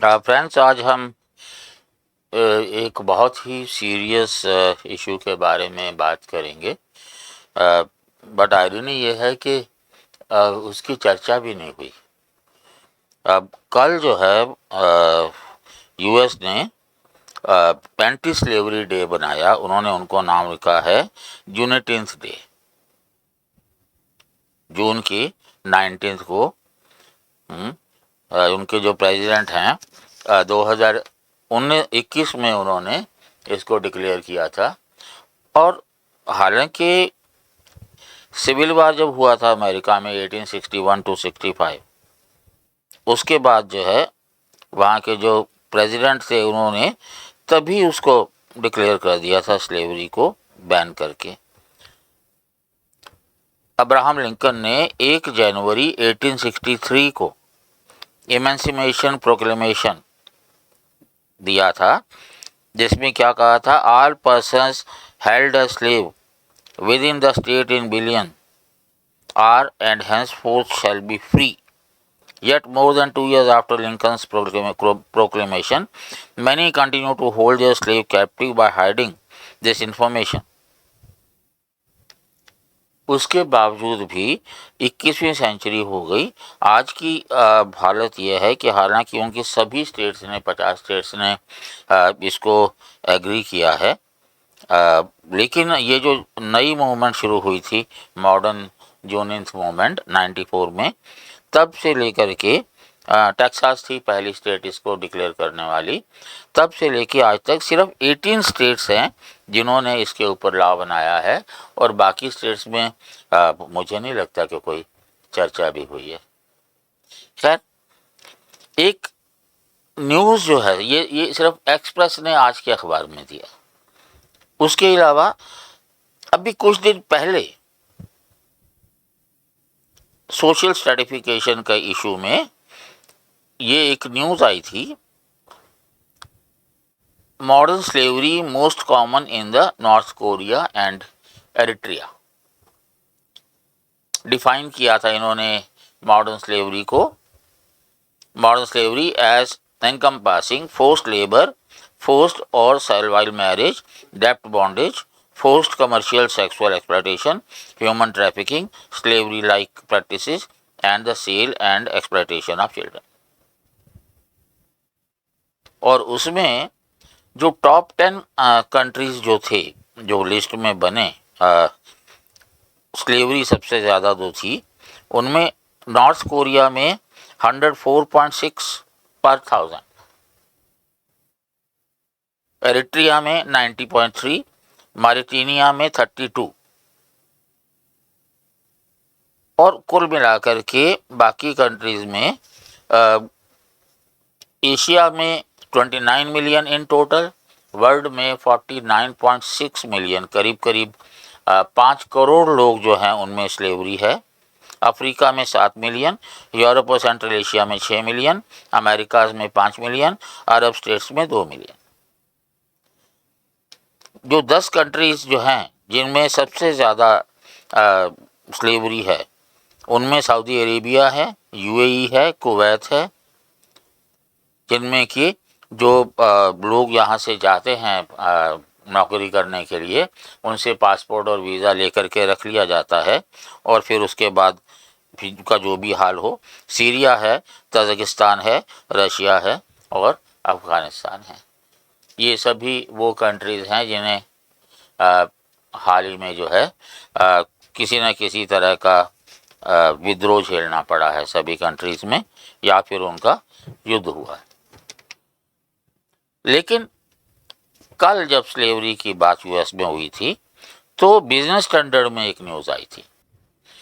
Friends, आज हम एक बहुत ही सीरियस इशू के बारे में बात करेंगे। बट आयरनी ये है कि उसकी चर्चा भी नहीं हुई। अब कल जो है यूएस ने एंटी स्लेवरी डे बनाया। उन्होंने उनको नाम रखा है यूनिटीन्थ डे। जून की 19 को उनके जो प्रेसिडेंट हैं 2021 में उन्होंने इसको डिक्लेयर किया था। और हालांकि सिविल वार जब हुआ था अमेरिका में 1861 टू 65, उसके बाद जो है वहाँ के जो प्रेसिडेंट थे उन्होंने तभी उसको डिक्लेयर कर दिया था, स्लेवरी को बैन करके। अब्राहम लिंकन ने 1 जनवरी 1863 को इमेंसिमेशन प्रोक्लेमेशन दिया था, जिसमें क्या कहा था, all persons held a slave with in the state in billion are and henceforth shall be free. Yet more than 2 years after Lincoln's proclamation, many continue to hold their slave captive by hiding this information. उसके बावजूद भी 21वीं century हो गई। आज की हालत यह है कि हालांकि उनके सभी स्टेट्स ने 50 स्टेट्स ने इसको एग्री किया है, लेकिन ये जो नई मूवमेंट शुरू हुई थी, मॉडर्न यूनियंस मूवमेंट 94 में, तब से लेकर के टेक्सास थी पहली स्टेट इसको डिक्लेयर करने वाली। तब से लेके आज तक सिर्फ 18 स्टेट्स हैं जिन्होंने इसके ऊपर लॉ बनाया है, और बाकी स्टेट्स में मुझे नहीं लगता कि कोई चर्चा भी हुई है। खैर, एक न्यूज़ जो है ये सिर्फ एक्सप्रेस ने आज के अखबार में दिया। उसके अलावा अभी कुछ दिन पहले सोशल स्ट्रेटिफिकेशन का इशू में ये एक न्यूज़ आई थी, modern slavery most common in the North Korea and Eritrea. Define किया था इन्होंने मॉडर्न स्लेवरी को, modern slavery as encompassing forced labor, forced or servile marriage, debt bondage, forced commercial sexual exploitation, human trafficking, slavery-like practices, and the sale and exploitation of children. और उसमें जो top 10 countries जो थे, जो list में बने, slavery सबसे ज़्यादा जो थी, उनमें नॉर्थ कोरिया में 104.6 पर 1000, एरिट्रिया में 90.3, मॉरिटेनिया में 32, और कुल मिलाकर के बाकी कंट्रीज़ में एशिया में 29 मिलियन इन टोटल, वर्ल्ड में 49.6 मिलियन, करीब करीब 5 करोड़ लोग जो हैं उनमें स्लेवरी है। अफ्रीका में 7 मिलियन, यूरोप और सेंट्रल एशिया में 6 मिलियन, अमेरिका में 5 मिलियन, अरब स्टेट्स में 2 मिलियन। जो 10 कंट्रीज जो हैं जिनमें सबसे ज़्यादा स्लेवरी है, उनमें सऊदी अरेबिया है, यूएई है, कुवैत है, जिनमें कि जो लोग यहाँ से जाते हैं नौकरी करने के लिए, उनसे पासपोर्ट और वीज़ा लेकर के रख लिया जाता है, और फिर उसके बाद का जो भी हाल हो, सीरिया है, तज़किस्तान है, रशिया है और अफ़गानिस्तान है। ये सभी वो कंट्रीज़ हैं जिन्हें हाल ही में जो है किसी न किसी तरह का विद्रोह झेलना पड़ा है सभी कंट्रीज़ में, या फिर उनका युद्ध हुआ है। लेकिन कल जब स्लेवरी की बात यूएस में हुई थी, तो बिजनेस स्टैंडर्ड में एक न्यूज़ आई थी।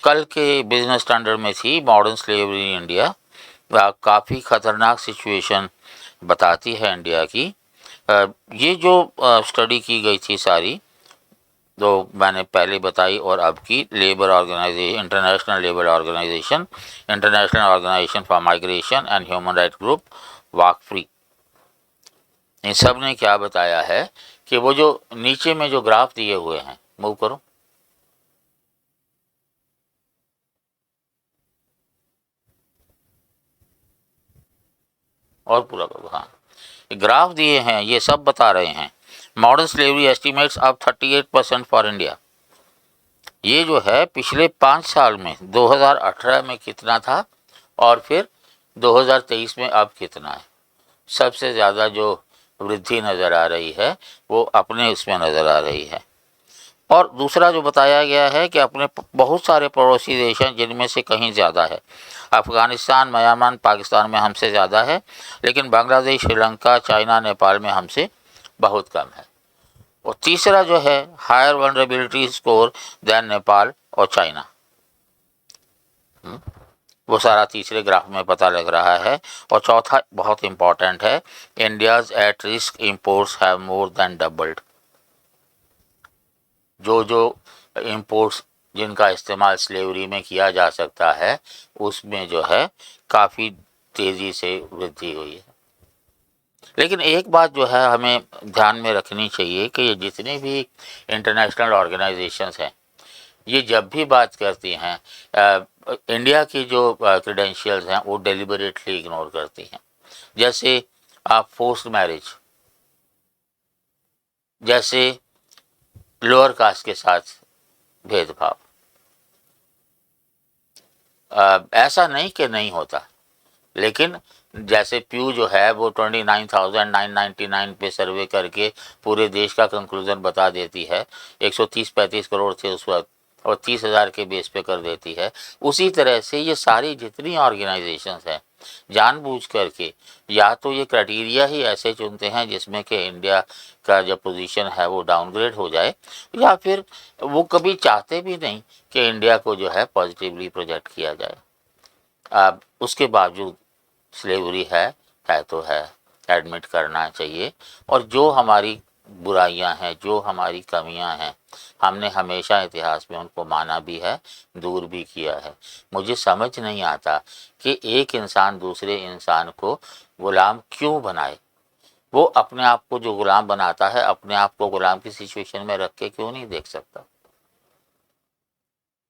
कल के बिजनेस स्टैंडर्ड में थी, मॉडर्न स्लेवरी इन इंडिया, काफ़ी ख़तरनाक सिचुएशन बताती है इंडिया की। ये जो स्टडी की गई थी सारी, जो मैंने पहले बताई और अब की, Labour Organisation, International Labour Organisation, International Organisation for Migration and human right group, Walk Free, इन सब ने क्या बताया है कि वो जो नीचे में जो ग्राफ दिए हुए हैं, मूव करो, और पूरा करो, हाँ ग्राफ दिए हैं, ये सब बता रहे हैं। मॉडर्न स्लेवरी एस्टिमेट्स अब 38% फॉर इंडिया। ये जो है पिछले 5 साल में 2018 में कितना था और फिर 2023 में अब कितना है। सबसे ज़्यादा जो वृद्धि नज़र आ रही है वो अपने इसमें नज़र आ रही है। और दूसरा जो बताया गया है कि अपने बहुत सारे पड़ोसी देश हैं जिनमें से कहीं ज़्यादा है। अफ़गानिस्तान, म्यांमार, पाकिस्तान में हमसे ज़्यादा है, लेकिन बांग्लादेश, श्रीलंका, चाइना, नेपाल में हमसे बहुत कम है। और तीसरा जो है higher vulnerability score than Nepal और चाइना, वो सारा तीसरे ग्राफ में पता लग रहा है। और चौथा बहुत इंपॉर्टेंट है, India's at risk imports have more than doubled. जो इंपोर्ट्स जिनका इस्तेमाल स्लेवरी में किया जा सकता है उसमें जो है काफ़ी तेज़ी से वृद्धि हुई है। लेकिन एक बात जो है हमें ध्यान में रखनी चाहिए कि ये जितने भी इंटरनेशनल ऑर्गेनाइजेशंस हैं, ये जब भी बात करती हैं इंडिया की जो क्रेडेंशियल्स हैं वो डेलिबरेटली इग्नोर करती हैं। जैसे आप फोर्स्ड मैरिज, जैसे लोअर कास्ट के साथ भेदभाव, ऐसा नहीं कि नहीं होता, लेकिन जैसे प्यू जो है वो 29,999 पे सर्वे करके पूरे देश का कंक्लूजन बता देती है। 130-35 करोड़ थे उस वक्त और 30,000 के बेस पे कर देती है। उसी तरह से ये सारी जितनी ऑर्गेनाइजेशंस हैं जानबूझ करके या तो ये क्राइटेरिया ही ऐसे चुनते हैं जिसमें कि इंडिया का जो पोजीशन है वो डाउनग्रेड हो जाए, या फिर वो कभी चाहते भी नहीं कि इंडिया को जो है पॉजिटिवली प्रोजेक्ट किया जाए। अब उसके बावजूद स्लेवरी है तो है, एडमिट करना चाहिए। और जो हमारी बुराइयां हैं, जो हमारी कमियां हैं, हमने हमेशा इतिहास में उनको माना भी है, दूर भी किया है। मुझे समझ नहीं आता कि एक इंसान दूसरे इंसान को गुलाम क्यों बनाए। वो अपने आप को जो गुलाम बनाता है अपने आप को गुलाम की सिचुएशन में रख के क्यों नहीं देख सकता।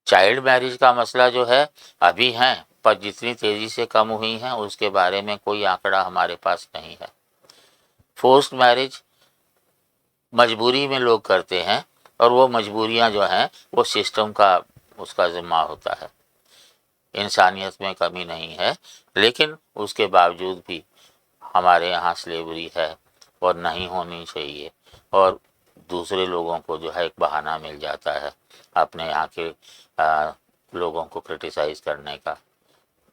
चाइल्ड मैरिज का मसला जो है अभी है, पर जितनी तेज़ी से कम हुई हैं उसके बारे में कोई आंकड़ा हमारे पास नहीं है। फोर्स्ड मैरिज मजबूरी में लोग करते हैं और वो मजबूरियां जो हैं वो सिस्टम का उसका ज़िम्मा होता है। इंसानियत में कमी नहीं है, लेकिन उसके बावजूद भी हमारे यहाँ स्लेवरी है और नहीं होनी चाहिए। और दूसरे लोगों को जो है एक बहाना मिल जाता है अपने यहाँ के लोगों को क्रिटिसाइज़ करने का।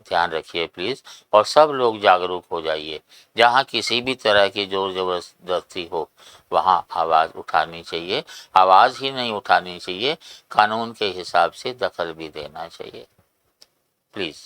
ध्यान रखिए प्लीज़, और सब लोग जागरूक हो जाइए। जहाँ किसी भी तरह की जोर ज़बरदस्ती हो वहाँ आवाज़ उठानी चाहिए। आवाज़ ही नहीं उठानी चाहिए, कानून के हिसाब से दखल भी देना चाहिए प्लीज़।